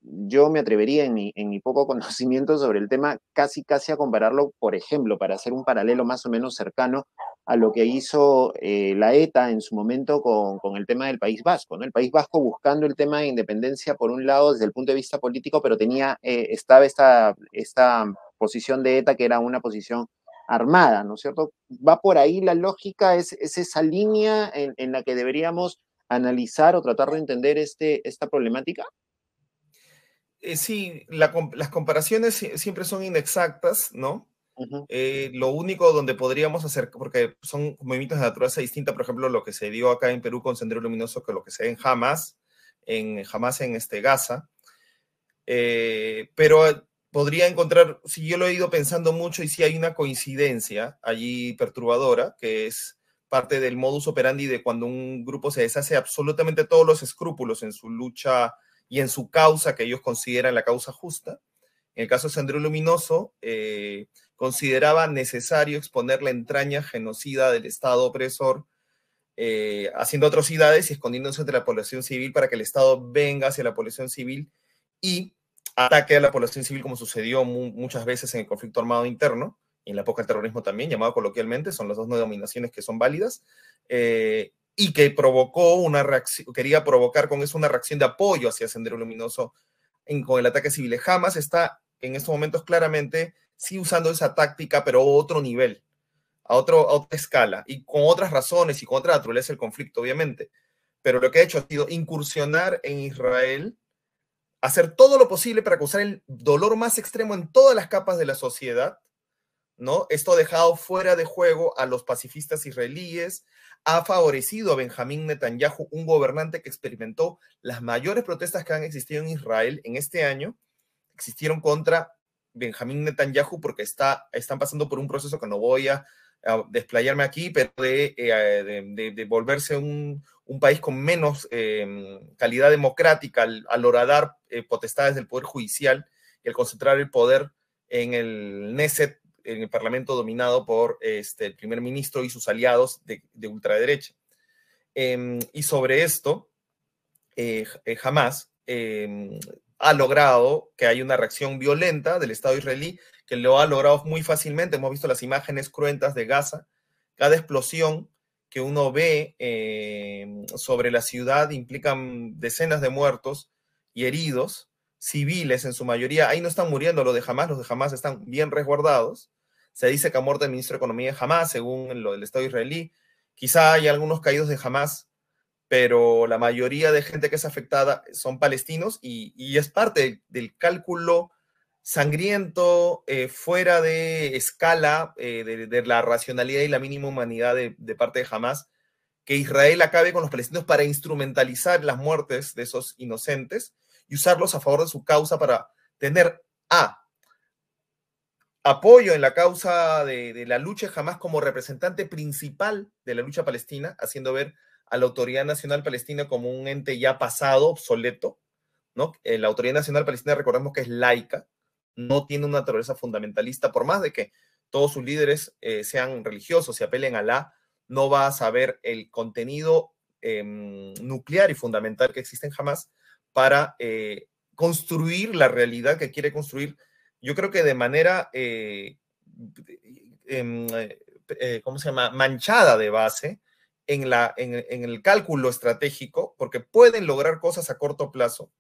yo me atrevería en mi poco conocimiento sobre el tema casi a compararlo, por ejemplo, para hacer un paralelo más o menos cercano a lo que hizo la ETA en su momento con el tema del País Vasco, ¿no? El País Vasco buscando el tema de independencia por un lado desde el punto de vista político, pero estaba esta posición de ETA que era una posición armada, ¿no es cierto? ¿Va por ahí la lógica? ¿Es esa línea en la que deberíamos analizar o tratar de entender esta problemática? Sí, las comparaciones siempre son inexactas, ¿no? Lo único donde podríamos hacer, porque son movimientos de naturaleza distinta, por ejemplo, lo que se dio acá en Perú con Sendero Luminoso que lo que se ve en Hamas en Gaza, pero podría encontrar, si yo lo he ido pensando mucho y si hay una coincidencia allí perturbadora, que es parte del modus operandi de cuando un grupo se deshace absolutamente todos los escrúpulos en su lucha y en su causa que ellos consideran la causa justa. En el caso de Sendero Luminoso, consideraba necesario exponer la entraña genocida del Estado opresor, haciendo atrocidades y escondiéndose entre la población civil para que el Estado venga hacia la población civil y ataque a la población civil, como sucedió muchas veces en el conflicto armado interno, y en la época del terrorismo también, llamado coloquialmente, son las dos denominaciones que son válidas, y que provocó una reacción, quería provocar con eso una reacción de apoyo hacia Sendero Luminoso con el ataque civil. Hamas está en estos momentos claramente sí usando esa táctica, pero a otro nivel, a otra escala, y con otras razones y con otra naturaleza del conflicto, obviamente. Pero lo que ha hecho ha sido incursionar en Israel, hacer todo lo posible para causar el dolor más extremo en todas las capas de la sociedad, ¿no? Esto ha dejado fuera de juego a los pacifistas israelíes, ha favorecido a Benjamín Netanyahu, un gobernante que experimentó las mayores protestas que han existido en Israel en este año, existieron contra Benjamín Netanyahu porque están pasando por un proceso que no voy a desplayarme aquí, pero de volverse un país con menos calidad democrática al horadar potestades del Poder Judicial y al concentrar el poder en el Knesset, en el Parlamento dominado por el primer ministro y sus aliados de ultraderecha. Y sobre esto, Hamas ha logrado que haya una reacción violenta del Estado israelí, que lo ha logrado muy fácilmente. Hemos visto las imágenes cruentas de Gaza. Cada explosión que uno ve sobre la ciudad implican decenas de muertos y heridos, civiles en su mayoría. Ahí no están muriendo los de Hamas están bien resguardados. Se dice que ha muerto el ministro de Economía de Hamas, según lo del Estado israelí. Quizá hay algunos caídos de Hamas, pero la mayoría de gente que es afectada son palestinos y es parte del cálculo sangriento, fuera de escala, de la racionalidad y la mínima humanidad de parte de Hamas, que Israel acabe con los palestinos para instrumentalizar las muertes de esos inocentes y usarlos a favor de su causa para tener apoyo en la causa de la lucha Hamas como representante principal de la lucha palestina, haciendo ver a la Autoridad Nacional Palestina como un ente ya pasado, obsoleto, ¿no? La Autoridad Nacional Palestina, recordemos que es laica, no tiene una naturaleza fundamentalista, por más de que todos sus líderes sean religiosos y apelen a Alá, no va a saber el contenido nuclear y fundamental que existe en Hamas para construir la realidad que quiere construir. Yo creo que de manera, ¿cómo se llama?, manchada de base en el cálculo estratégico, porque pueden lograr cosas a corto plazo,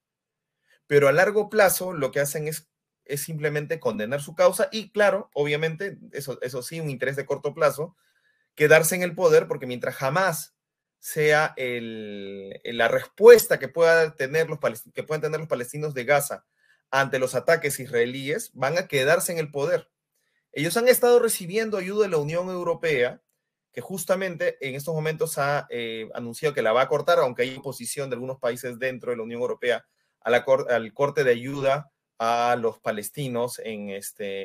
pero a largo plazo lo que hacen es simplemente condenar su causa y, claro, obviamente, eso sí, un interés de corto plazo, quedarse en el poder, porque mientras jamás sea la respuesta que puedan tener los palestinos de Gaza ante los ataques israelíes, van a quedarse en el poder. Ellos han estado recibiendo ayuda de la Unión Europea, que justamente en estos momentos ha anunciado que la va a cortar, aunque hay oposición de algunos países dentro de la Unión Europea al corte de ayuda a los palestinos,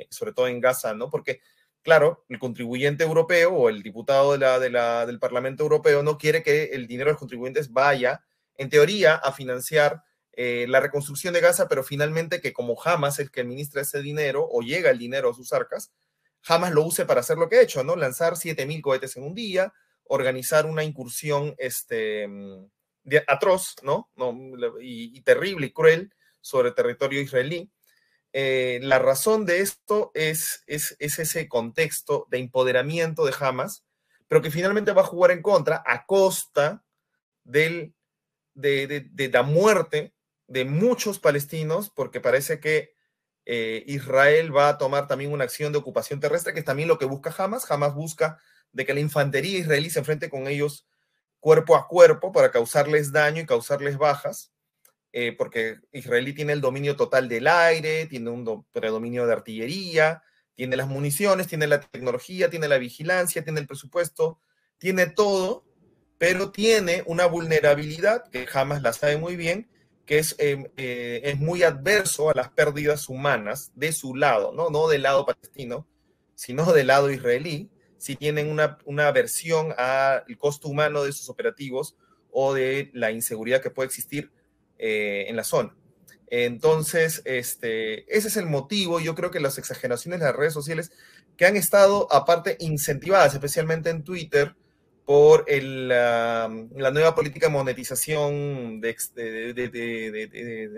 sobre todo en Gaza, ¿no? Porque, claro, el contribuyente europeo o el diputado del Parlamento Europeo no quiere que el dinero de los contribuyentes vaya, en teoría, a financiar la reconstrucción de Gaza, pero finalmente que como Hamas es el que administra ese dinero o llega el dinero a sus arcas, Hamas lo use para hacer lo que ha hecho, ¿no? Lanzar 7.000 cohetes en un día, organizar una incursión atroz, ¿no? Y terrible y cruel sobre el territorio israelí. La razón de esto es ese contexto de empoderamiento de Hamas, pero que finalmente va a jugar en contra a costa de la muerte de muchos palestinos, porque parece que Israel va a tomar también una acción de ocupación terrestre, que es también lo que busca Hamas. Hamas busca de que la infantería israelí se enfrente con ellos cuerpo a cuerpo para causarles daño y causarles bajas, porque Israel tiene el dominio total del aire, tiene un predominio de artillería, tiene las municiones, tiene la tecnología, tiene la vigilancia, tiene el presupuesto, tiene todo, pero tiene una vulnerabilidad que Hamas la sabe muy bien, que es muy adverso a las pérdidas humanas de su lado, no del lado palestino, sino del lado israelí, si tienen una aversión al costo humano de sus operativos o de la inseguridad que puede existir en la zona. Entonces, ese es el motivo. Yo creo que las exageraciones de las redes sociales que han estado, aparte, incentivadas, especialmente en Twitter, por la nueva política de monetización de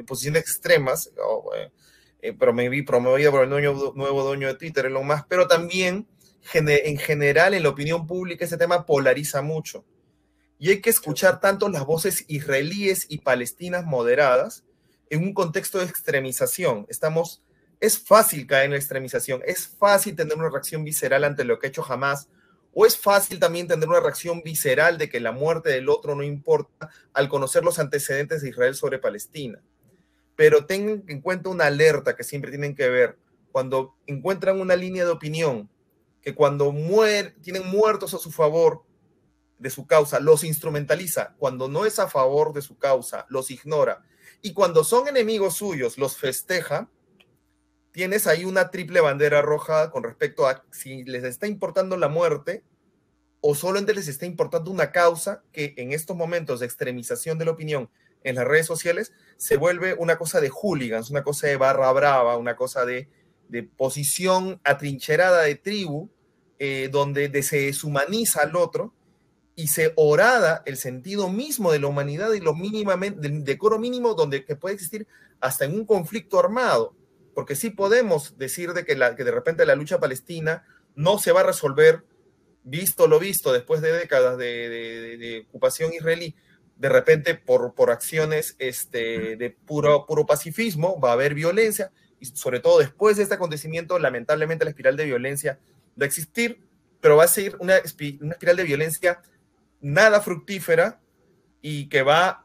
posiciones extremas, promovida por el nuevo dueño de Twitter, Elon Musk, pero también en general en la opinión pública ese tema polariza mucho. Y hay que escuchar tanto las voces israelíes y palestinas moderadas en un contexto de extremización. Estamos es fácil caer en la extremización, es fácil tener una reacción visceral ante lo que ha hecho Hamás, o es fácil también tener una reacción visceral de que la muerte del otro no importa al conocer los antecedentes de Israel sobre Palestina. Pero tengan en cuenta una alerta que siempre tienen que ver cuando encuentran una línea de opinión, que cuando tienen muertos a su favor de su causa, los instrumentaliza, cuando no es a favor de su causa, los ignora, y cuando son enemigos suyos, los festeja. Tienes ahí una triple bandera roja con respecto a si les está importando la muerte o solamente les está importando una causa que en estos momentos de extremización de la opinión en las redes sociales se vuelve una cosa de hooligans, una cosa de barra brava, una cosa de posición atrincherada de tribu, donde se deshumaniza al otro y se horada el sentido mismo de la humanidad y del decoro mínimo que puede existir hasta en un conflicto armado. Porque sí podemos decir que de repente la lucha palestina no se va a resolver, visto lo visto, después de décadas de ocupación israelí, de repente por acciones de puro pacifismo, va a haber violencia, y sobre todo después de este acontecimiento, lamentablemente la espiral de violencia va a existir, pero va a ser una espiral de violencia nada fructífera y que va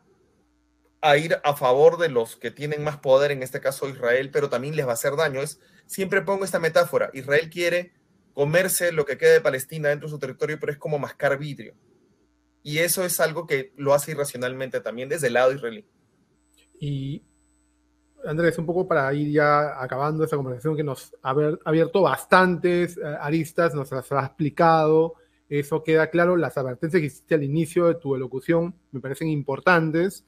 a ir a favor de los que tienen más poder, en este caso Israel, pero también les va a hacer daño. Siempre pongo esta metáfora, Israel quiere comerse lo que queda de Palestina dentro de su territorio, pero es como mascar vidrio. Y eso es algo que lo hace irracionalmente también desde el lado israelí. Y Andrés, un poco para ir ya acabando esta conversación que nos ha abierto bastantes aristas, nos las ha explicado, eso queda claro, las advertencias que hiciste al inicio de tu elocución me parecen importantes.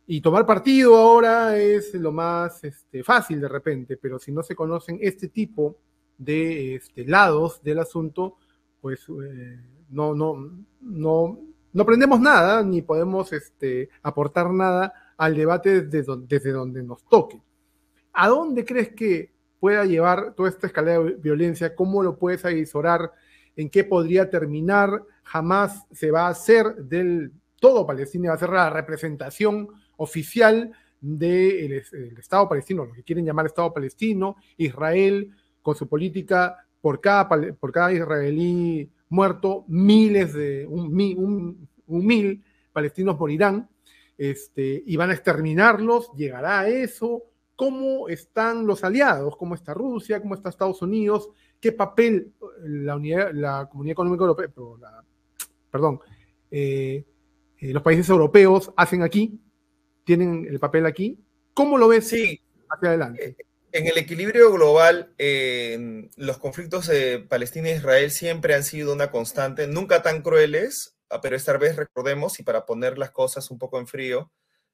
Y tomar partido ahora es lo más fácil de repente, pero si no se conocen este tipo de lados del asunto, pues no aprendemos nada, ni podemos aportar nada al debate desde donde nos toque. ¿A dónde crees que pueda llevar toda esta escalada de violencia? ¿Cómo lo puedes avisorar? ¿En qué podría terminar? Jamás se va a hacer del todo Palestina, va a ser la representación oficial del Estado palestino, lo que quieren llamar Estado palestino, Israel, con su política, por cada israelí muerto, un mil palestinos morirán, y van a exterminarlos, llegará a eso. ¿Cómo están los aliados? ¿Cómo está Rusia? ¿Cómo está Estados Unidos? ¿Qué papel la Comunidad Económica Europea, los países europeos hacen aquí? ¿Tienen el papel aquí? ¿Cómo lo ves hacia adelante? En el equilibrio global, los conflictos de Palestina e Israel siempre han sido una constante, nunca tan crueles, pero esta vez recordemos, y para poner las cosas un poco en frío,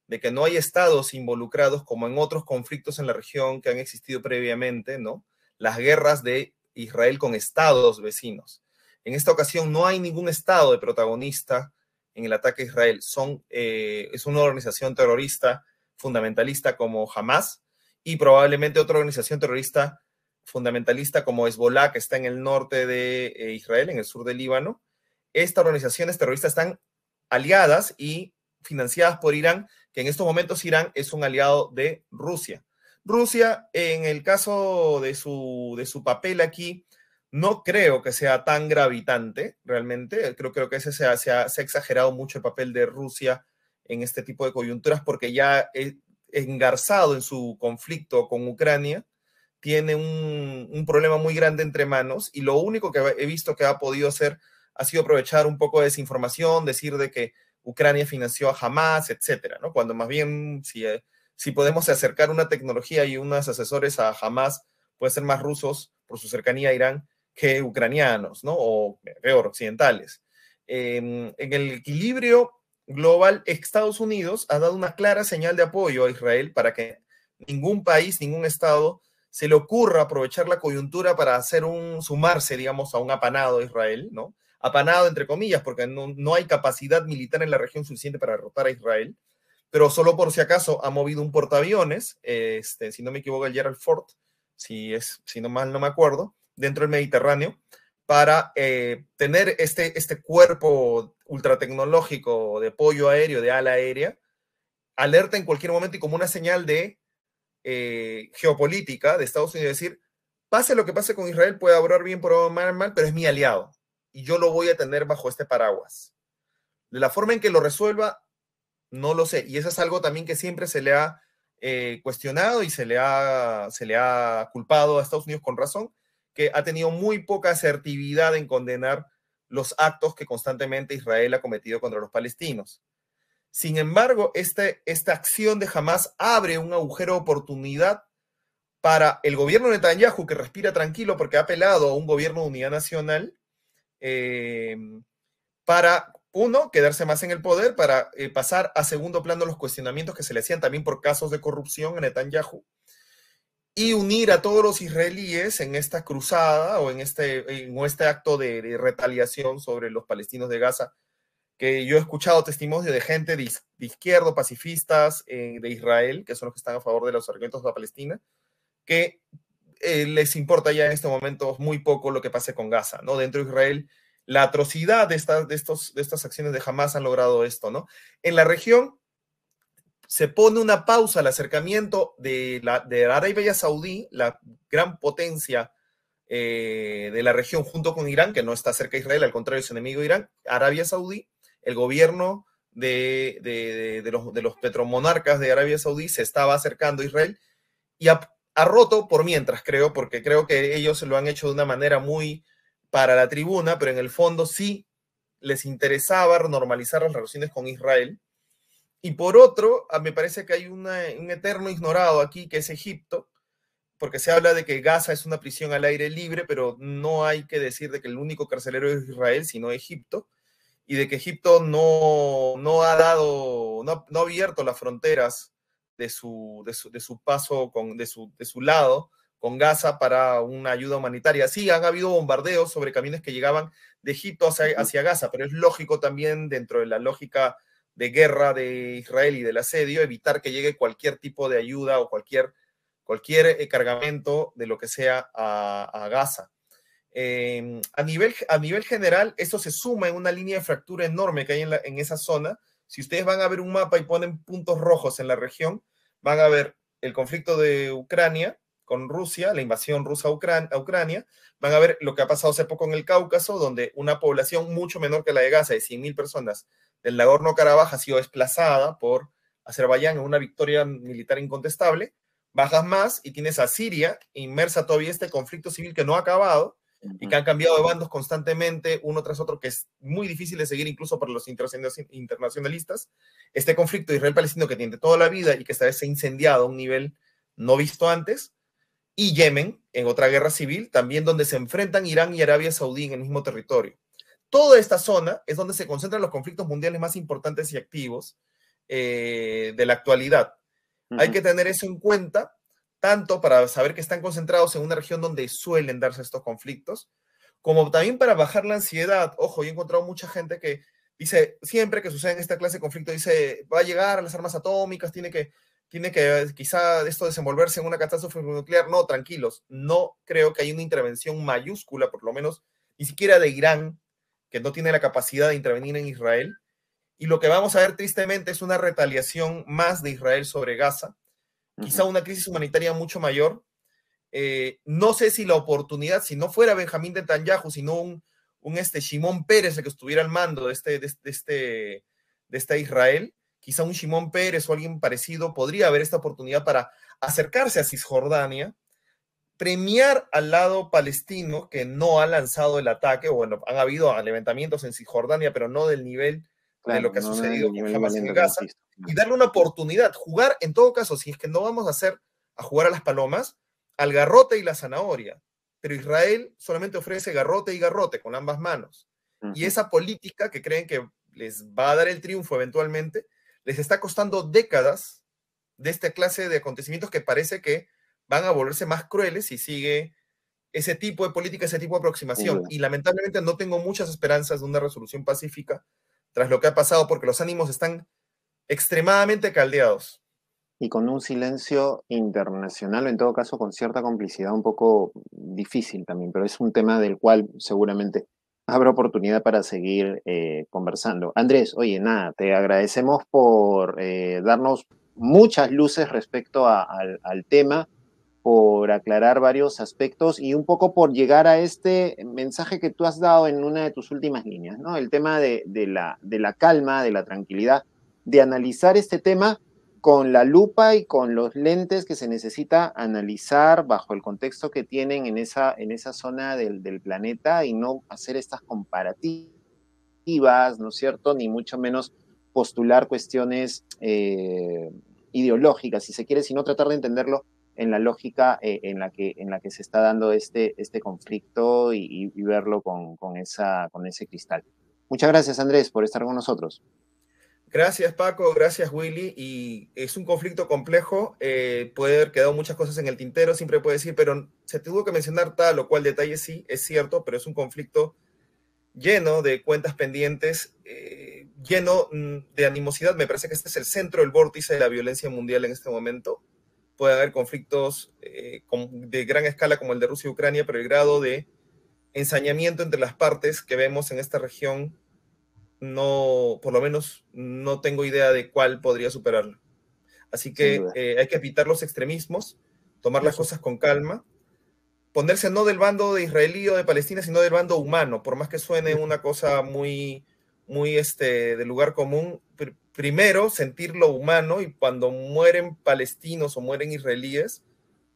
de que no hay estados involucrados como en otros conflictos en la región que han existido previamente, ¿no? Las guerras de Israel con estados vecinos. En esta ocasión no hay ningún estado de protagonista en el ataque a Israel. Es una organización terrorista fundamentalista como Hamás y probablemente otra organización terrorista fundamentalista como Hezbollah, que está en el norte de Israel, en el sur del Líbano. Estas organizaciones terroristas están aliadas y financiadas por Irán, que en estos momentos Irán es un aliado de Rusia. Rusia, en el caso de su papel aquí, no creo que sea tan gravitante, realmente. Creo que se ha exagerado mucho el papel de Rusia en este tipo de coyunturas porque ya engarzado en su conflicto con Ucrania, tiene un problema muy grande entre manos y lo único que he visto que ha podido hacer ha sido aprovechar un poco de desinformación, decir de que Ucrania financió a Hamás, etcétera, ¿no? Cuando más bien si podemos acercar una tecnología y unos asesores a Hamás, pueden ser más rusos por su cercanía a Irán que ucranianos, ¿no? O peor, occidentales. En el equilibrio global, Estados Unidos ha dado una clara señal de apoyo a Israel para que ningún país, ningún estado se le ocurra aprovechar la coyuntura para sumarse, digamos, a un apanado a Israel, ¿no? Apanado entre comillas, porque no hay capacidad militar en la región suficiente para derrotar a Israel, pero solo por si acaso ha movido un portaaviones, si no me equivoco, el Gerald Ford, si no mal no me acuerdo, dentro del Mediterráneo, para tener este cuerpo ultratecnológico de apoyo aéreo, de ala aérea, alerta en cualquier momento y como una señal de geopolítica de Estados Unidos, decir, pase lo que pase con Israel, puede obrar bien, puede obrar mal, pero es mi aliado y yo lo voy a tener bajo este paraguas. De la forma en que lo resuelva, no lo sé. Y eso es algo también que siempre se le ha cuestionado y se le ha culpado a Estados Unidos con razón, que ha tenido muy poca asertividad en condenar los actos que constantemente Israel ha cometido contra los palestinos. Sin embargo, esta acción de Hamas abre un agujero de oportunidad para el gobierno de Netanyahu, que respira tranquilo porque ha apelado a un gobierno de unidad nacional, para, uno, quedarse más en el poder, para pasar a segundo plano los cuestionamientos que se le hacían también por casos de corrupción a Netanyahu, y unir a todos los israelíes en esta cruzada o en este acto de retaliación sobre los palestinos de Gaza, que yo he escuchado testimonios de gente de izquierda, pacifistas de Israel, que son los que están a favor de los argumentos de la Palestina, que les importa ya en este momento muy poco lo que pase con Gaza, ¿no? Dentro de Israel, la atrocidad de estas acciones de Hamas han logrado esto, ¿no? En la región se pone una pausa al acercamiento de Arabia Saudí, la gran potencia de la región, junto con Irán, que no está cerca de Israel, al contrario, es enemigo de Irán. Arabia Saudí, el gobierno de los petromonarcas de Arabia Saudí se estaba acercando a Israel y ha roto por mientras, creo, porque creo que ellos lo han hecho de una manera muy para la tribuna, pero en el fondo sí les interesaba normalizar las relaciones con Israel. Y por otro, me parece que hay un eterno ignorado aquí, que es Egipto, porque se habla de que Gaza es una prisión al aire libre, pero no hay que decir de que el único carcelero es Israel, sino Egipto, y de que Egipto no ha abierto las fronteras de su paso, de su lado con Gaza para una ayuda humanitaria. Sí, han habido bombardeos sobre camiones que llegaban de Egipto hacia Gaza, pero es lógico también, dentro de la lógica de guerra de Israel y del asedio, evitar que llegue cualquier tipo de ayuda o cualquier cargamento de lo que sea a Gaza. A nivel general, esto se suma en una línea de fractura enorme que hay en esa zona. Si ustedes van a ver un mapa y ponen puntos rojos en la región, van a ver el conflicto de Ucrania con Rusia, la invasión rusa a Ucrania, van a ver lo que ha pasado hace poco en el Cáucaso, donde una población mucho menor que la de Gaza, de 100.000 personas, del Nagorno-Karabaj, ha sido desplazada por Azerbaiyán en una victoria militar incontestable. Bajas más y tienes a Siria inmersa todavía en este conflicto civil que no ha acabado y que han cambiado de bandos constantemente, uno tras otro, que es muy difícil de seguir incluso para los internacionalistas. Este conflicto Israel-Palestino que tiene toda la vida y que esta vez se ha incendiado a un nivel no visto antes. Y Yemen, en otra guerra civil, también donde se enfrentan Irán y Arabia Saudí en el mismo territorio. Toda esta zona es donde se concentran los conflictos mundiales más importantes y activos de la actualidad. Hay que tener eso en cuenta, tanto para saber que están concentrados en una región donde suelen darse estos conflictos, como también para bajar la ansiedad. Ojo, yo he encontrado mucha gente que dice, siempre que sucede en esta clase de conflicto, dice, va a llegar a las armas atómicas, tiene que quizá esto desenvolverse en una catástrofe nuclear. No, tranquilos, no creo que haya una intervención mayúscula, por lo menos ni siquiera de Irán, que no tiene la capacidad de intervenir en Israel. Y lo que vamos a ver tristemente es una retaliación más de Israel sobre Gaza, quizá una crisis humanitaria mucho mayor. No sé si la oportunidad, si no fuera Benjamín Netanyahu, sino un Shimon Peres el que estuviera al mando de esta Israel, quizá un Shimon Peres o alguien parecido podría haber esta oportunidad para acercarse a Cisjordania, premiar al lado palestino que no ha lanzado el ataque, o bueno, han habido levantamientos en Cisjordania, pero no del nivel de lo que ha sucedido con Hamas en Gaza, y darle una oportunidad, jugar en todo caso, si es que no vamos a jugar a las palomas, al garrote y la zanahoria, pero Israel solamente ofrece garrote y garrote con ambas manos, y esa política que creen que les va a dar el triunfo eventualmente, les está costando décadas de esta clase de acontecimientos que parece que van a volverse más crueles si sigue ese tipo de política, ese tipo de aproximación. Y lamentablemente no tengo muchas esperanzas de una resolución pacífica tras lo que ha pasado, porque los ánimos están extremadamente caldeados. Y con un silencio internacional, o en todo caso con cierta complicidad un poco difícil también, pero es un tema del cual seguramente habrá oportunidad para seguir conversando. Andrés, oye, nada, te agradecemos por darnos muchas luces respecto al tema, por aclarar varios aspectos y un poco por llegar a este mensaje que tú has dado en una de tus últimas líneas, ¿no? El tema de la calma, de la tranquilidad, de analizar este tema con la lupa y con los lentes que se necesita analizar bajo el contexto que tienen en esa zona del planeta, y no hacer estas comparativas, ¿no es cierto? Ni mucho menos postular cuestiones ideológicas, si se quiere, sino tratar de entenderlo en la lógica en la que se está dando este conflicto, y verlo con ese cristal. Muchas gracias, Andrés, por estar con nosotros. Gracias, Paco, gracias, Willy. Y es un conflicto complejo, puede haber quedado muchas cosas en el tintero, siempre puede decir, pero se tuvo que mencionar tal o cual detalle, sí, es cierto, pero es un conflicto lleno de cuentas pendientes, lleno de animosidad. Me parece que este es el centro, el vórtice de la violencia mundial en este momento. Puede haber conflictos de gran escala como el de Rusia y Ucrania, pero el grado de ensañamiento entre las partes que vemos en esta región, no, por lo menos no tengo idea de cuál podría superarlo. Así que hay que evitar los extremismos, tomar las cosas con calma, ponerse no del bando de israelí o de Palestina, sino del bando humano, por más que suene una cosa muy de lugar común. Primero, sentir lo humano, y cuando mueren palestinos o mueren israelíes,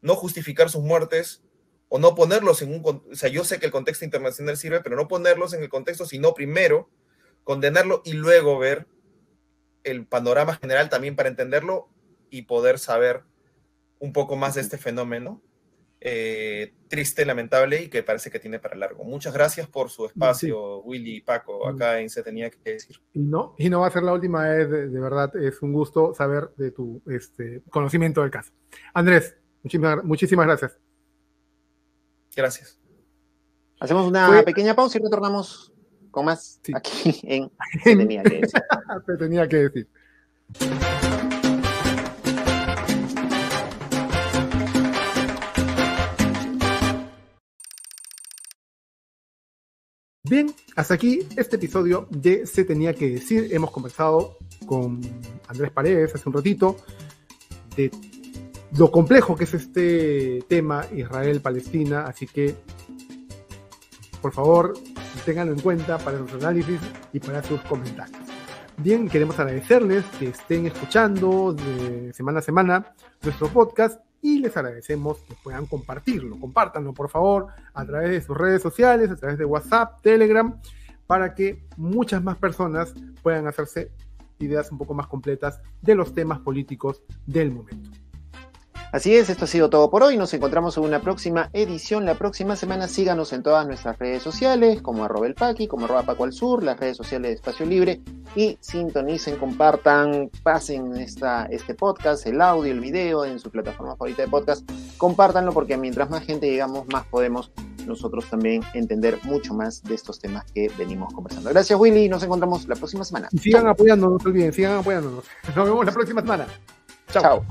no justificar sus muertes o no ponerlos en un... O sea, yo sé que el contexto internacional sirve, pero no ponerlos en el contexto, sino primero condenarlo y luego ver el panorama general también para entenderlo y poder saber un poco más de este fenómeno triste, lamentable, y que parece que tiene para largo. Muchas gracias por su espacio, sí. Willy y Paco, acá en Se Tenía que Decir. Y no va a ser la última vez, de verdad, es un gusto saber de tu conocimiento del caso. Andrés, muchísimas gracias. Gracias. Hacemos una pequeña pausa y retornamos con más aquí en Se Tenía que Decir. Se Tenía que Decir. Bien, hasta aquí este episodio de Se Tenía que Decir. Hemos conversado con Andrés Paredes hace un ratito de lo complejo que es este tema Israel-Palestina, así que por favor ténganlo en cuenta para sus análisis y para sus comentarios. Bien, queremos agradecerles que estén escuchando de semana a semana nuestro podcast, y les agradecemos que puedan compartirlo. Compártanlo, por favor, a través de sus redes sociales, a través de WhatsApp, Telegram, para que muchas más personas puedan hacerse ideas un poco más completas de los temas políticos del momento. Así es, esto ha sido todo por hoy. Nos encontramos en una próxima edición la próxima semana. Síganos en todas nuestras redes sociales, como @elpaqui, como @pacoalsur, las redes sociales de Espacio Libre, y sintonicen, compartan, pasen este podcast, el audio, el video en su plataforma favorita de podcast. Compártanlo, porque mientras más gente llegamos, más podemos nosotros también entender mucho más de estos temas que venimos conversando. Gracias, Willy, nos encontramos la próxima semana. Sigan apoyándonos, no se olviden, sigan apoyándonos. Nos vemos la próxima semana. Chao.